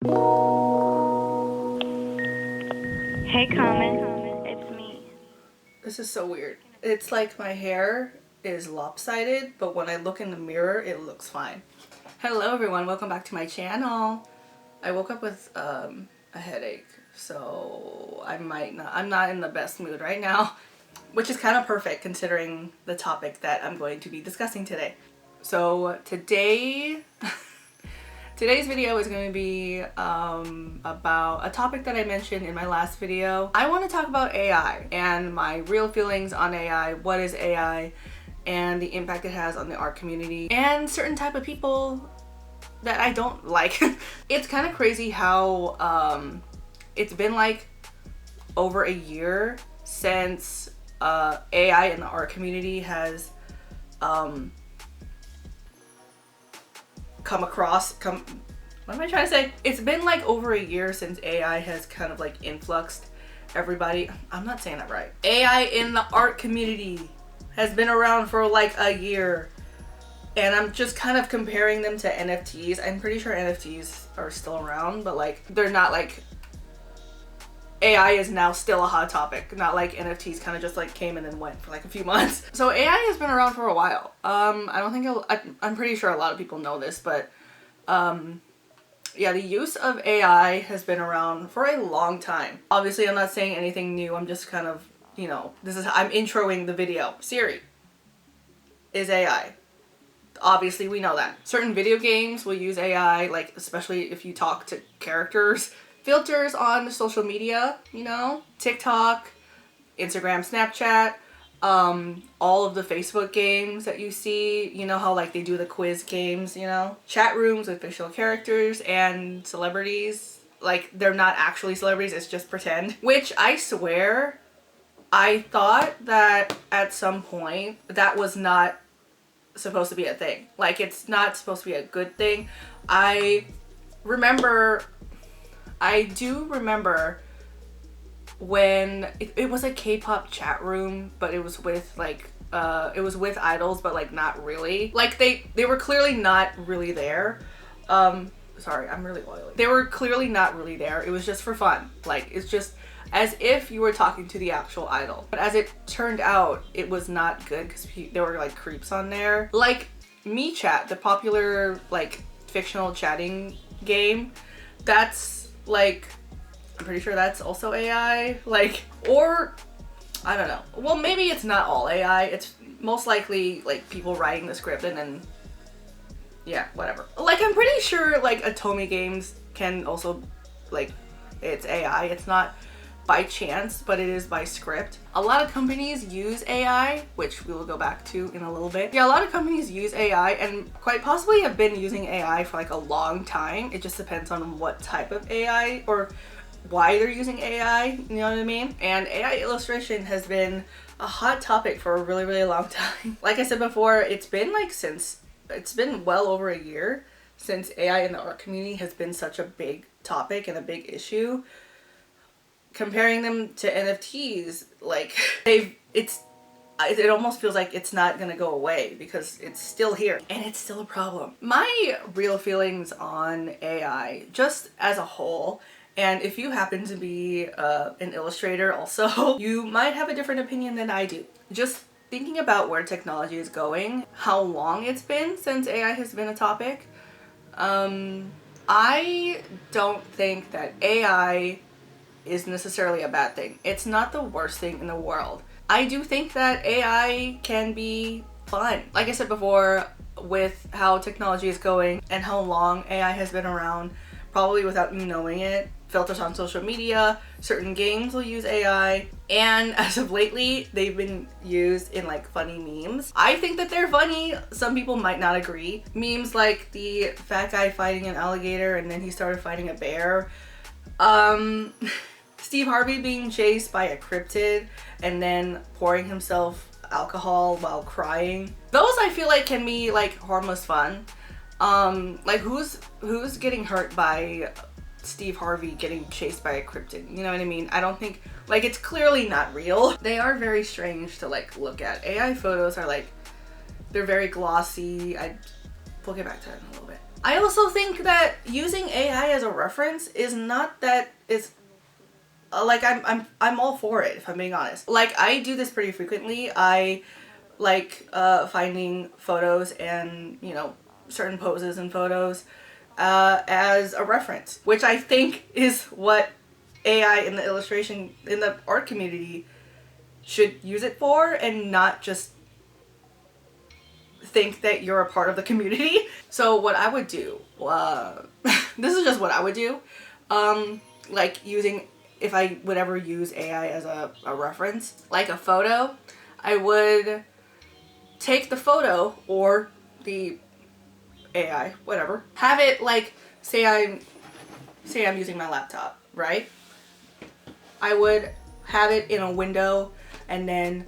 Hey, Common. It's me. This is so weird. It's like my hair is lopsided, but when I look in the mirror, it looks fine. Hello everyone, welcome back to my channel. I woke up with a headache, so I'm not in the best mood right now, which is kind of perfect considering the topic that I'm going to be discussing today. So today's video is going to be about a topic that I mentioned in my last video. I want to talk about AI and my real feelings on AI, what is AI, and the impact it has on the art community, and certain type of people that I don't like. It's kind of crazy how it's been like over a year since AI in the art community has what am I trying to say? It's been like over a year since AI has kind of like influxed everybody. I'm not saying that right. AI in the art community has been around for like a year, and I'm just kind of comparing them to NFTs. I'm pretty sure NFTs are still around, but like they're not like, AI is now still a hot topic, not like NFTs kind of just like came and then went for like a few months. So AI has been around for a while. I'm pretty sure a lot of people know this, but yeah, the use of AI has been around for a long time. Obviously, I'm not saying anything new. I'm just kind of, I'm introing the video. Siri is AI. Obviously, we know that. Certain video games will use AI, like especially if you talk to characters. Filters on social media, TikTok, Instagram, Snapchat, all of the Facebook games that you see, how like they do the quiz games, chat rooms with fictional characters and celebrities. Like they're not actually celebrities, it's just pretend. Which I swear, I thought that at some point that was not supposed to be a thing. Like it's not supposed to be a good thing. I do remember when it was a K-pop chat room, but it was with like it was with idols, but like not really. Like they were clearly not really there. Sorry, I'm really oily. They were clearly not really there. It was just for fun. Like it's just as if you were talking to the actual idol. But as it turned out, it was not good because there were like creeps on there. Like MeChat, the popular like fictional chatting game, that's like, I'm pretty sure that's also AI, like, or I don't know. Well, maybe it's not all AI. It's most likely like people writing the script and then, yeah, whatever. Like, I'm pretty sure like Atomy Games can also, like, it's AI. It's not by chance, but it is by script. A lot of companies use AI, which we will go back to in a little bit. Yeah, a lot of companies use AI and quite possibly have been using AI for like a long time. It just depends on what type of AI or why they're using AI, you know what I mean? And AI illustration has been a hot topic for a really, really long time. Like I said before, it's been well over a year since AI in the art community has been such a big topic and a big issue. Comparing them to NFTs, like it almost feels like it's not gonna go away because it's still here and it's still a problem. My real feelings on AI, just as a whole, and if you happen to be an illustrator also, you might have a different opinion than I do. Just thinking about where technology is going, how long it's been since AI has been a topic, I don't think that AI is necessarily a bad thing. It's not the worst thing in the world. I do think that AI can be fun. Like I said before, with how technology is going and how long AI has been around, probably without you knowing it, filters on social media, certain games will use AI, and as of lately, they've been used in like funny memes. I think that they're funny. Some people might not agree. Memes like the fat guy fighting an alligator and then he started fighting a bear. Steve Harvey being chased by a cryptid and then pouring himself alcohol while crying. Those I feel like can be like harmless fun. Like who's getting hurt by Steve Harvey getting chased by a cryptid? You know what I mean? I don't think, like, it's clearly not real. They are very strange to like look at. AI photos are like, they're very glossy. We'll get back to that in a little bit. I also think that using AI as a reference is not that is like I'm all for it, if I'm being honest. Like, I do this pretty frequently. I like finding photos and, you know, certain poses in photos as a reference, which I think is what AI in the illustration, in the art community, should use it for, and not just think that you're a part of the community. So what I would do, this is just what I would do, like using, if I would ever use AI as a reference, like a photo, I would take the photo or the AI, whatever, have it like, say I'm using my laptop, right? I would have it in a window and then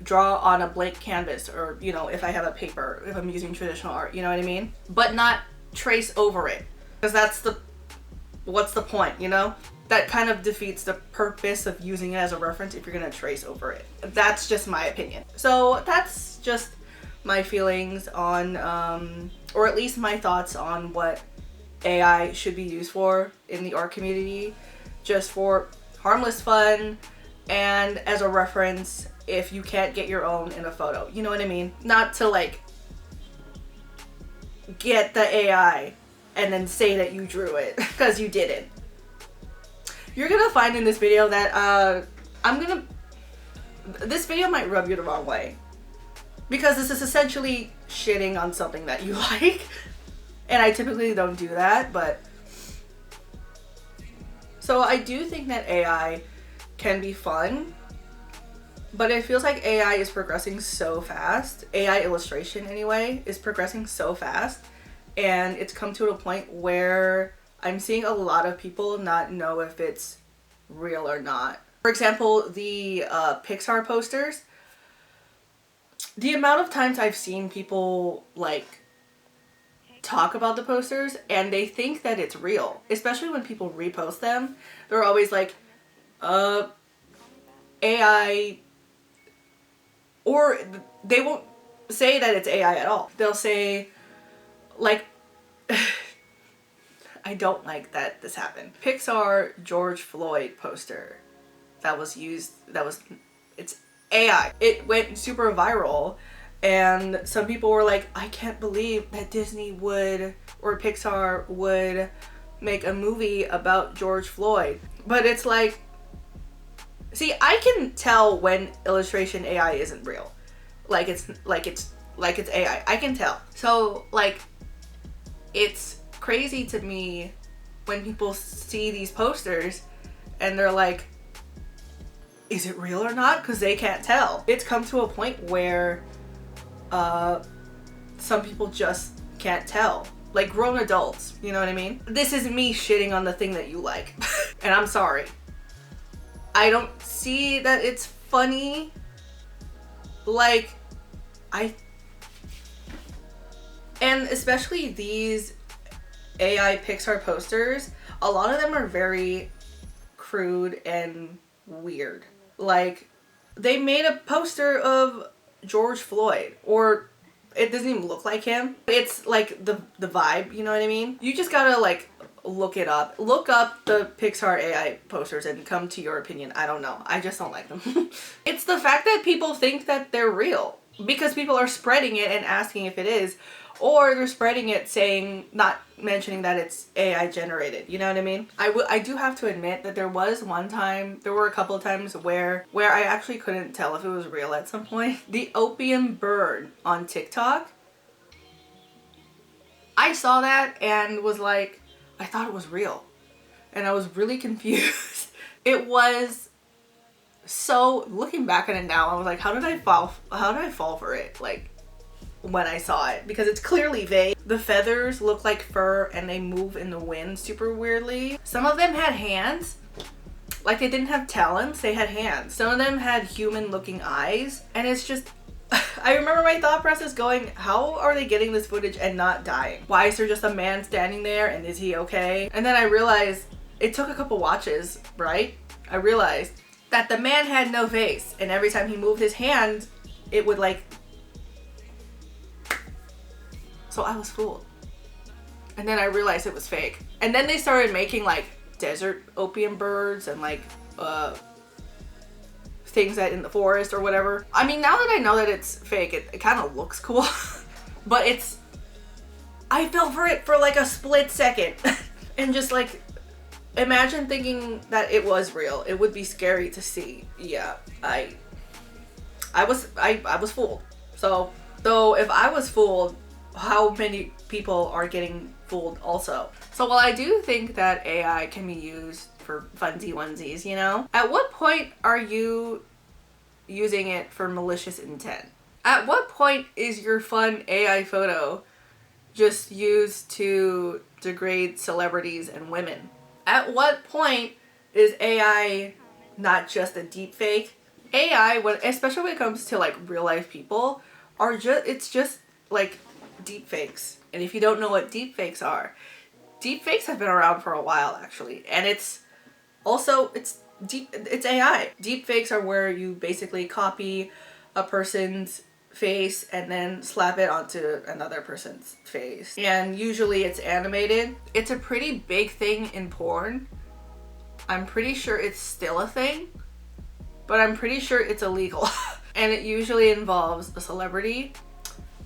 draw on a blank canvas, or, you know, if I have a paper, if I'm using traditional art, you know what I mean? But not trace over it, because that's what's the point, you know? That kind of defeats the purpose of using it as a reference if you're gonna trace over it. That's just my opinion. So that's just my feelings on, or at least my thoughts on what AI should be used for in the art community, just for harmless fun and as a reference if you can't get your own in a photo, you know what I mean? Not to like get the AI and then say that you drew it, because you didn't. You're gonna find in this video that this video might rub you the wrong way, because this is essentially shitting on something that you like, and I typically don't do that, but so I do think that AI can be fun, but it feels like AI is progressing so fast. AI illustration, anyway, is progressing so fast, and it's come to a point where I'm seeing a lot of people not know if it's real or not. For example, the Pixar posters. The amount of times I've seen people like talk about the posters and they think that it's real, especially when people repost them. They're always like, AI, or they won't say that it's AI at all. They'll say, like, I don't like that this happened. Pixar George Floyd poster that was used, it's AI. It went super viral, and some people were like, I can't believe that Disney would, or Pixar would make a movie about George Floyd. But it's like, see, I can tell when illustration AI isn't real. Like it's AI. I can tell. So like, it's crazy to me when people see these posters and they're like, is it real or not? Because they can't tell. It's come to a point where some people just can't tell. Like grown adults, you know what I mean? This is me shitting on the thing that you like. And I'm sorry. I don't see that it's funny. Like, and especially these AI Pixar posters, a lot of them are very crude and weird. Like, they made a poster of George Floyd, or it doesn't even look like him. It's like the vibe, you know what I mean? You just gotta like look it up. Look up the Pixar AI posters and come to your opinion. I don't know. I just don't like them. It's the fact that people think that they're real because people are spreading it and asking if it is, or they're spreading it saying, not mentioning that it's AI generated. You know what I mean? I do have to admit that there was one time, there were a couple of times where I actually couldn't tell if it was real at some point. The opium bird on TikTok. I saw that and was like, I thought it was real. And I was really confused. It was so, looking back at it now, I was like, how did I fall for it? Like, when I saw it, because it's clearly vague. The feathers look like fur and they move in the wind super weirdly. Some of them had hands. Like, they didn't have talons, they had hands. Some of them had human looking eyes, and it's just, I remember my thought process going, how are they getting this footage and not dying? Why is there just a man standing there and is he okay? And then I realized, it took a couple watches, right? I realized that the man had no face, and every time he moved his hand, it would like So I was fooled. And then I realized it was fake. And then they started making like desert opium birds and like things that in the forest or whatever. I mean, now that I know that it's fake, it kind of looks cool. But I fell for it for like a split second. And just like, imagine thinking that it was real. It would be scary to see. Yeah, I was fooled. So, though if I was fooled, how many people are getting fooled also? So while I do think that AI can be used for funsy onesies, you know, at what point are you using it for malicious intent? At what point is your fun AI photo just used to degrade celebrities and women? At what point is AI not just a deep fake? AI, especially when it comes to like real life people, it's just like deep fakes. And if you don't know what deep fakes are, deep fakes have been around for a while actually. And it's AI. Deep fakes are where you basically copy a person's face and then slap it onto another person's face. And usually it's animated. It's a pretty big thing in porn. I'm pretty sure it's still a thing, but I'm pretty sure it's illegal. And it usually involves a celebrity.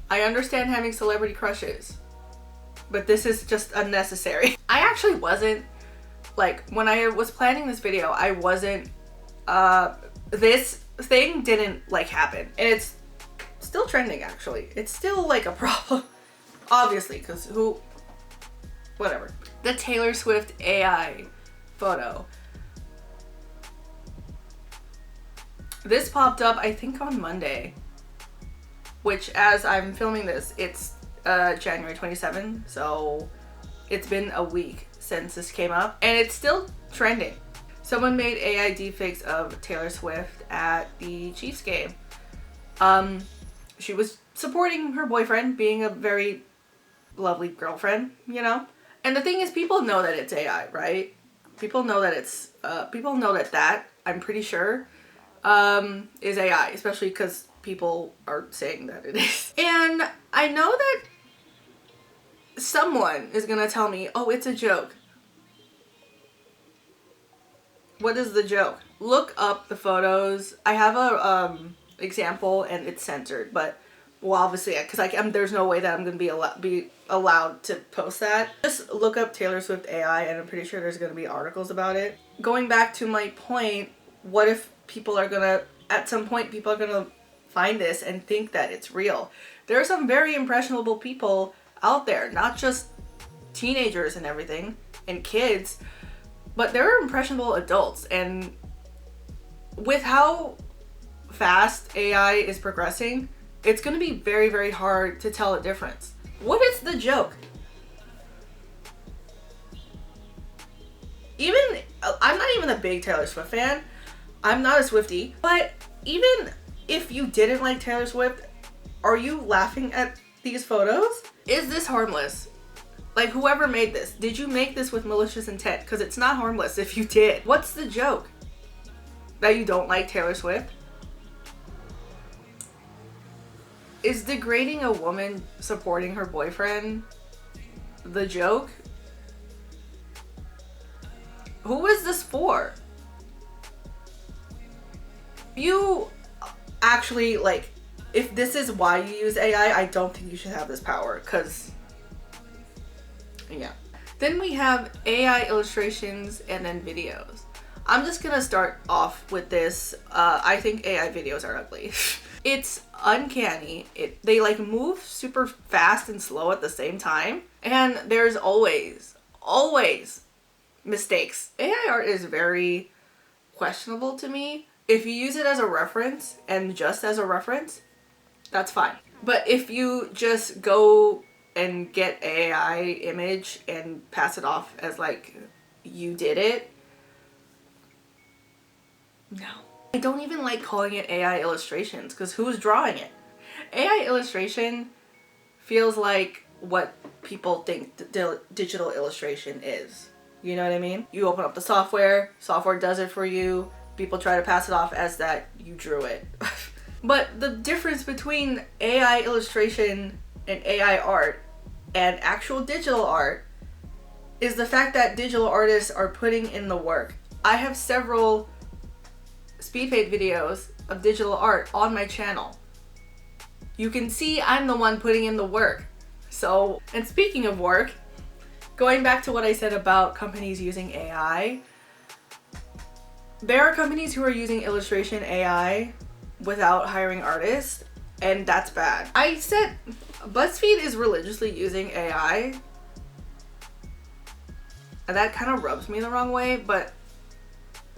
I understand having celebrity crushes, but this is just unnecessary. I actually wasn't, like, when I was planning this video, I wasn't, this thing didn't like happen. And it's still trending actually. It's still like a problem, obviously, because whatever. The Taylor Swift AI photo. This popped up, I think, on Monday, which as I'm filming this, it's January 27th, so it's been a week since this came up, and it's still trending. Someone made AI deepfakes of Taylor Swift at the Chiefs game. She was supporting her boyfriend, being a very lovely girlfriend, you know? And the thing is, people know that it's AI, right? People know that it's, people know that I'm pretty sure, is AI, especially because people are saying that it is. And I know that someone is gonna tell me, oh, it's a joke. What is the joke? Look up the photos. I have a example and it's censored, but well, obviously, because there's no way that I'm gonna be allowed to post that. Just look up Taylor Swift AI, and I'm pretty sure there's gonna be articles about it. Going back to my point, what if people are gonna, at some point, people are gonna find this and think that it's real? There are some very impressionable people out there, not just teenagers and everything, and kids, but there are impressionable adults. And with how fast AI is progressing, it's going to be very, very hard to tell a difference. What is the joke? I'm not even a big Taylor Swift fan. I'm not a Swiftie, but even if you didn't like Taylor Swift, are you laughing at these photos? Is this harmless? Like, whoever made this, did you make this with malicious intent? Because it's not harmless if you did. What's the joke? That you don't like Taylor Swift? Is degrading a woman supporting her boyfriend the joke? Who is this for? You actually, like, if this is why you use AI, I don't think you should have this power, because, yeah. Then we have AI illustrations and then videos. I'm just gonna start off with this. I think AI videos are ugly. It's uncanny. They like move super fast and slow at the same time. And there's always mistakes. AI art is very questionable to me. If you use it as a reference and just as a reference, that's fine. But if you just go and get AI image and pass it off as like you did it, no. I don't even like calling it AI illustrations, because who's drawing it? AI illustration feels like what people think digital illustration is. You know what I mean? You open up the software does it for you, people try to pass it off as that you drew it. But the difference between AI illustration and AI art and actual digital art is the fact that digital artists are putting in the work. I have several speed paint videos of digital art on my channel. You can see I'm the one putting in the work. So, and speaking of work, going back to what I said about companies using AI, there are companies who are using illustration AI without hiring artists, and that's bad. I said BuzzFeed is religiously using AI, and that kind of rubs me the wrong way, but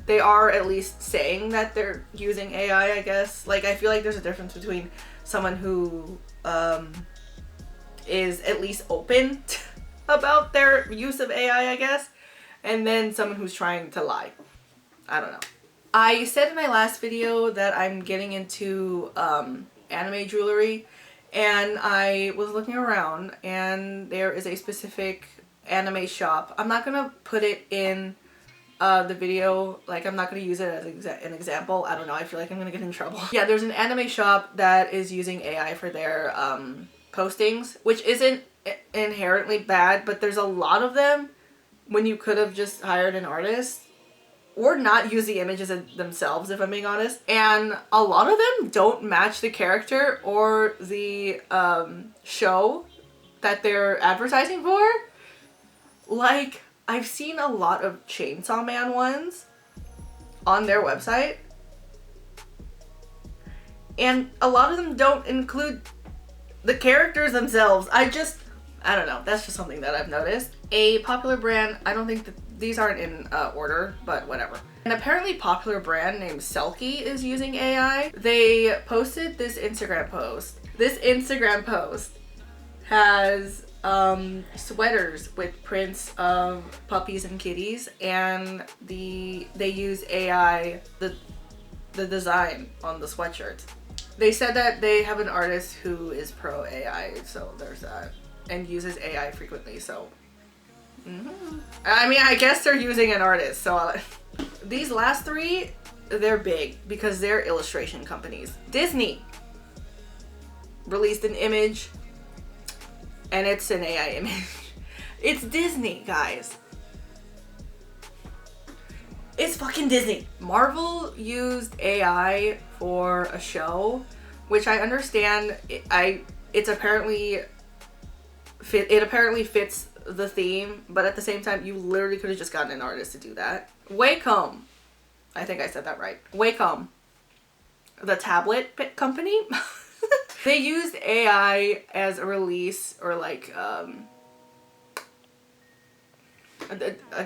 they are at least saying that they're using AI, I guess. Like, I feel like there's a difference between someone who is at least open about their use of AI, I guess, and then someone who's trying to lie. I don't know. I said in my last video that I'm getting into anime jewelry, and I was looking around and there is a specific anime shop. I'm not gonna put it in the video, like I'm not gonna use it as an example. I don't know, I feel like I'm gonna get in trouble. Yeah, there's an anime shop that is using AI for their postings, which isn't inherently bad, but there's a lot of them when you could have just hired an artist or not use the images themselves, if I'm being honest. And a lot of them don't match the character or the show that they're advertising for. Like, I've seen a lot of Chainsaw Man ones on their website, and a lot of them don't include the characters themselves. I don't know, that's just something that I've noticed. A popular brand, I don't think that these aren't in order, but whatever. An apparently popular brand named Selkie is using AI. They posted this Instagram post. This Instagram post has sweaters with prints of puppies and kitties, and they use AI, the design on the sweatshirts. They said that they have an artist who is pro AI, so there's that, and uses AI frequently, so I mean, I guess they're using an artist. So these last three, they're big because they're illustration companies. Disney released an image, and it's an AI image. It's Disney, guys. It's fucking Disney. Marvel used AI for a show, which I understand. It apparently fits the theme, but at the same time, you literally could have just gotten an artist to do that. Wacom, I think I said that right. Wacom, the tablet company, they used AI as a release, or like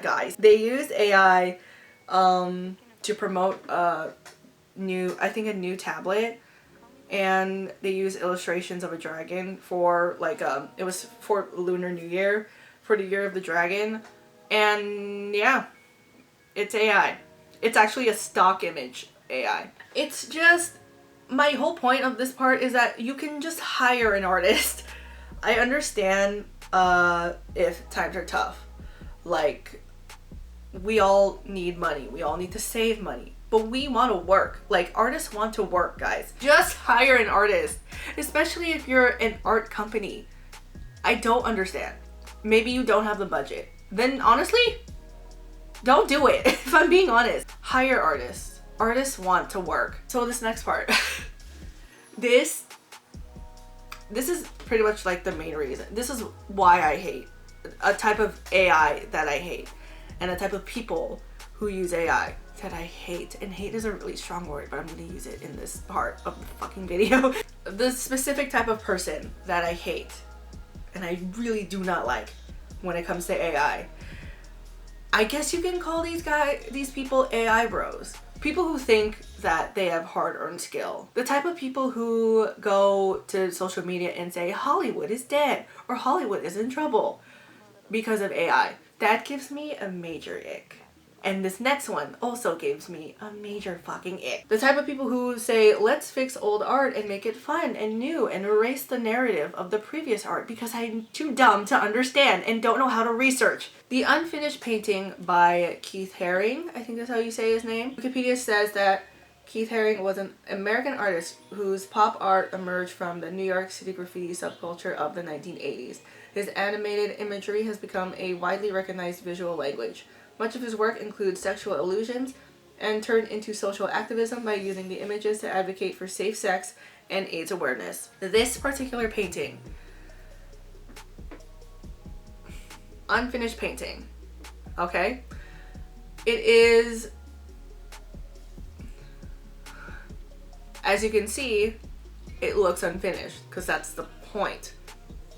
guys. They used AI to promote a new tablet, and they used illustrations of a dragon for like it was for Lunar New Year, for the Year of the Dragon, and yeah, it's AI. It's actually a stock image AI. It's just, my whole point of this part is that you can just hire an artist. I understand if times are tough. Like, we all need money. We all need to save money. But we want to work. Like, artists want to work, guys. Just hire an artist. Especially if you're an art company. I don't understand. Maybe you don't have the budget. Then honestly, don't do it. If I'm being honest. Hire artists. Artists want to work. So this next part. This is pretty much like the main reason. This is why I hate a type of AI that I hate, and a type of people who use AI that I hate. And hate is a really strong word, but I'm gonna use it in this part of the fucking video. The specific type of person that I hate, and I really do not like when it comes to AI. I guess you can call these people AI bros. People who think that they have hard-earned skill. The type of people who go to social media and say Hollywood is dead or Hollywood is in trouble because of AI. That gives me a major ick. And this next one also gives me a major fucking ick. The type of people who say, let's fix old art and make it fun and new and erase the narrative of the previous art because I'm too dumb to understand and don't know how to research. The unfinished painting by Keith Haring, I think that's how you say his name. Wikipedia says that Keith Haring was an American artist whose pop art emerged from the New York City graffiti subculture of the 1980s. His animated imagery has become a widely recognized visual language. Much of his work includes sexual allusions and turned into social activism by using the images to advocate for safe sex and AIDS awareness. This particular painting, unfinished painting, okay? It is, as you can see, it looks unfinished because that's the point,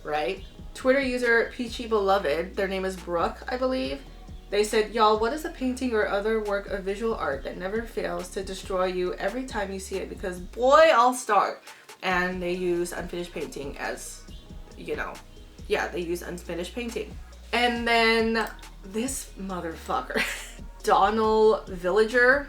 right? Twitter user Peachy Beloved, their name is Brooke, I believe. They said, y'all, what is a painting or other work of visual art that never fails to destroy you every time you see it? Because boy, I'll start. And they use unfinished painting as, you know, yeah, they use unfinished painting. And then this motherfucker, Donald Villager,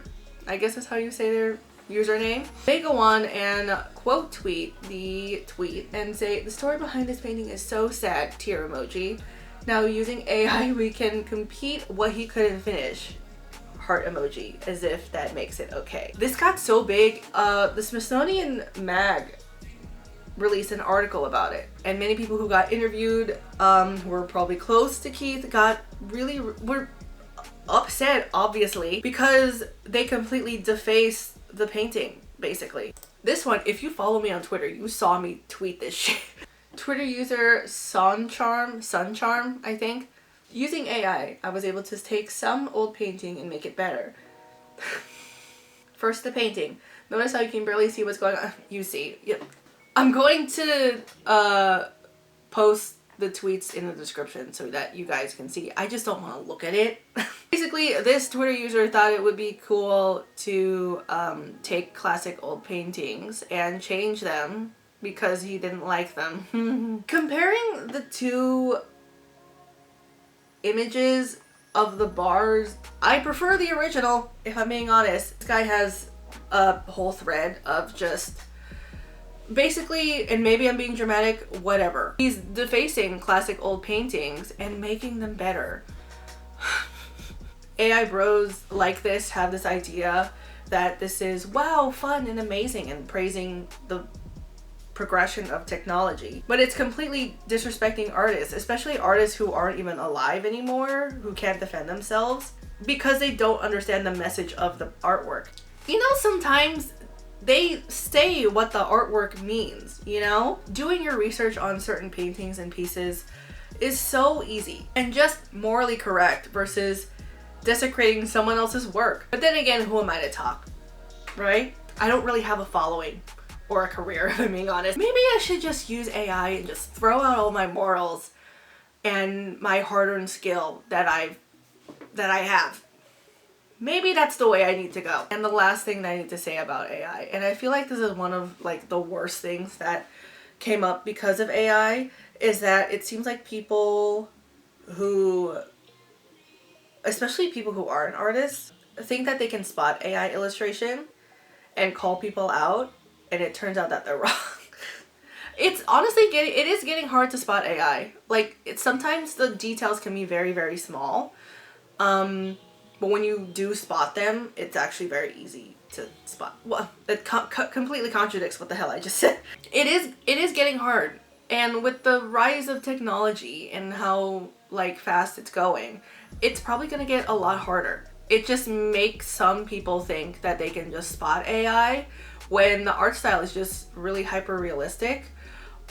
I guess that's how you say their username. They go on and quote tweet the tweet and say, the story behind this painting is so sad, tear emoji. Now using AI, we can compete what he couldn't finish. Heart emoji, as if that makes it okay. This got so big, the Smithsonian Mag released an article about it. And many people who got interviewed, who were probably close to Keith, were upset, obviously, because they completely defaced the painting, basically. This one, if you follow me on Twitter, you saw me tweet this shit. Twitter user Suncharm, I think. Using AI, I was able to take some old painting and make it better. First, the painting. Notice how you can barely see what's going on. You see. Yep. I'm going to post the tweets in the description so that you guys can see. I just don't want to look at it. Basically, this Twitter user thought it would be cool to take classic old paintings and change them because he didn't like them. Comparing the two images of the bars, I prefer the original, if I'm being honest. This guy has a whole thread of just basically, and maybe I'm being dramatic, whatever. He's defacing classic old paintings and making them better. AI bros like this have this idea that this is, wow, fun and amazing, and praising the progression of technology. But it's completely disrespecting artists, especially artists who aren't even alive anymore, who can't defend themselves, because they don't understand the message of the artwork. You know, sometimes they say what the artwork means, you know? Doing your research on certain paintings and pieces is so easy and just morally correct versus desecrating someone else's work. But then again, who am I to talk, right? I don't really have a following or a career, if I'm being honest. Maybe I should just use AI and just throw out all my morals and my hard-earned skill that I have. Maybe that's the way I need to go. And the last thing that I need to say about AI, and I feel like this is one of like the worst things that came up because of AI, is that it seems like people who, especially people who aren't artists, think that they can spot AI illustration and call people out, and it turns out that they're wrong. It's honestly it is getting hard to spot AI. Like, sometimes the details can be very, very small. But when you do spot them, it's actually very easy to spot. Well, it completely contradicts what the hell I just said. It is getting hard. And with the rise of technology and how like fast it's going, it's probably gonna get a lot harder. It just makes some people think that they can just spot AI when the art style is just really hyper realistic,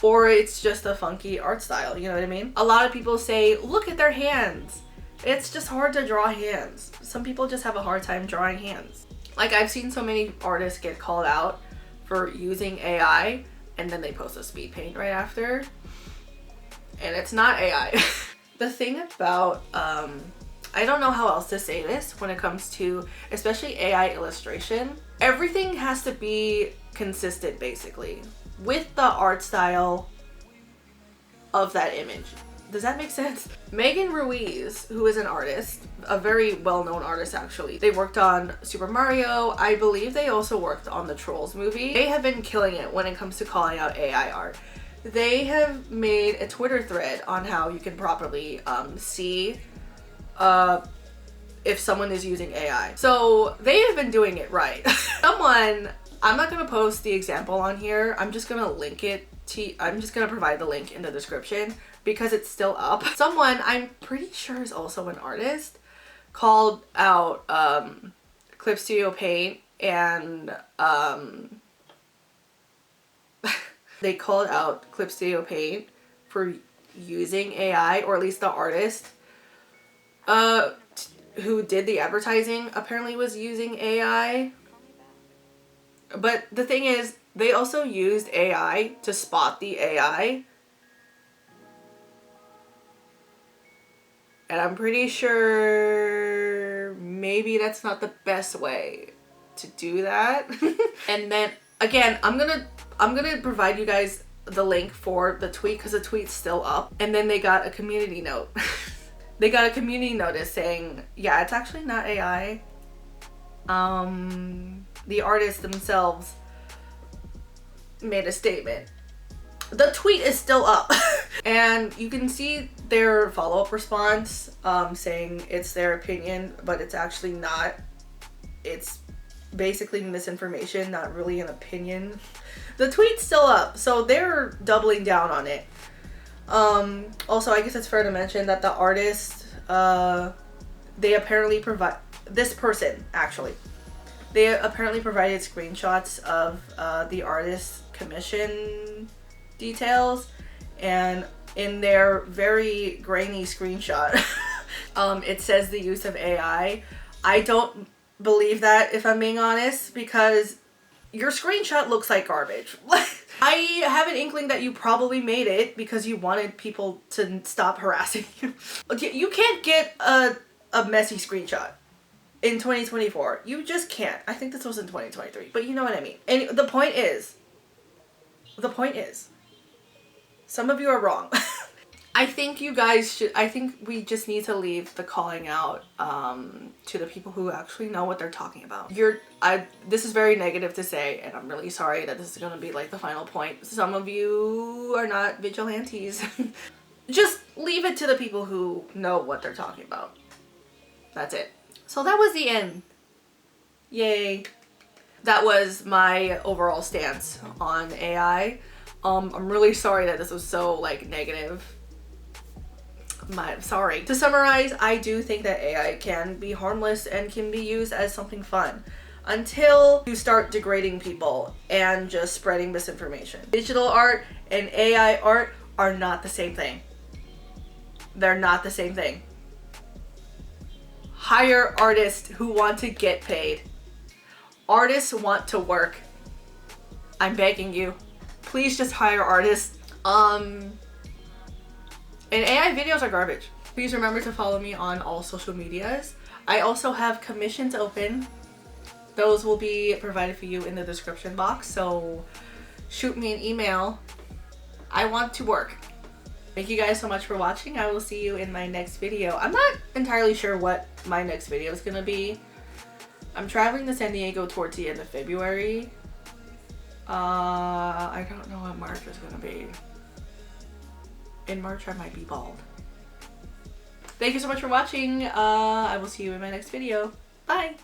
or it's just a funky art style, you know what I mean? A lot of people say, look at their hands. It's just hard to draw hands. Some people just have a hard time drawing hands. Like, I've seen so many artists get called out for using AI and then they post a speed paint right after, and it's not AI. The thing about, I don't know how else to say this when it comes to especially AI illustration, everything has to be consistent basically with the art style of that image. Does that make sense? Megan Ruiz, who is an artist, a very well-known artist actually. They worked on Super Mario. I believe they also worked on the Trolls movie. They have been killing it when it comes to calling out AI art. They have made a Twitter thread on how you can properly see if someone is using AI. So they have been doing it right. I'm not gonna post the example on here. I'm just gonna link it to, I'm just gonna provide the link in the description. because it's still up. Someone, I'm pretty sure is also an artist, called out Clip Studio Paint and they called out Clip Studio Paint for using AI, or at least the artist who did the advertising apparently was using AI. But the thing is, they also used AI to spot the AI. And I'm pretty sure maybe that's not the best way to do that. And then again, I'm gonna provide you guys the link for the tweet because the tweet's still up. And then they got a community note. They got a community notice saying, yeah, it's actually not AI. The artists themselves made a statement. The tweet is still up. And you can see their follow-up response saying it's their opinion, but it's actually not. It's basically misinformation, not really an opinion. The tweet's still up, so they're doubling down on it. Also, I guess it's fair to mention that the artist, they apparently provide, this person actually, they apparently provided screenshots of the artist's commission details, and in their very grainy screenshot, it says the use of AI. I don't believe that, if I'm being honest, because your screenshot looks like garbage. I have an inkling that you probably made it because you wanted people to stop harassing you. You can't get a messy screenshot in 2024. You just can't. I think this was in 2023, but you know what I mean. And the point is, some of you are wrong. I think you guys should, I think we just need to leave the calling out to the people who actually know what they're talking about. This is very negative to say, and I'm really sorry that this is gonna be like the final point. Some of you are not vigilantes. Just leave it to the people who know what they're talking about. That's it. So that was the end. Yay. That was my overall stance on AI. I'm really sorry that this was so like negative. Sorry. To summarize, I do think that AI can be harmless and can be used as something fun until you start degrading people and just spreading misinformation. Digital art and AI art are not the same thing. They're not the same thing. Hire artists who want to get paid. Artists want to work. I'm begging you. Please just hire artists. And AI videos are garbage. Please remember to follow me on all social medias. I also have commissions open. Those will be provided for you in the description box. So shoot me an email. I want to work. Thank you guys so much for watching. I will see you in my next video. I'm not entirely sure what my next video is gonna be. I'm traveling to San Diego towards the end of February. I don't know what March is gonna be. In March, I might be bald. Thank you so much for watching. I will see you in my next video. Bye!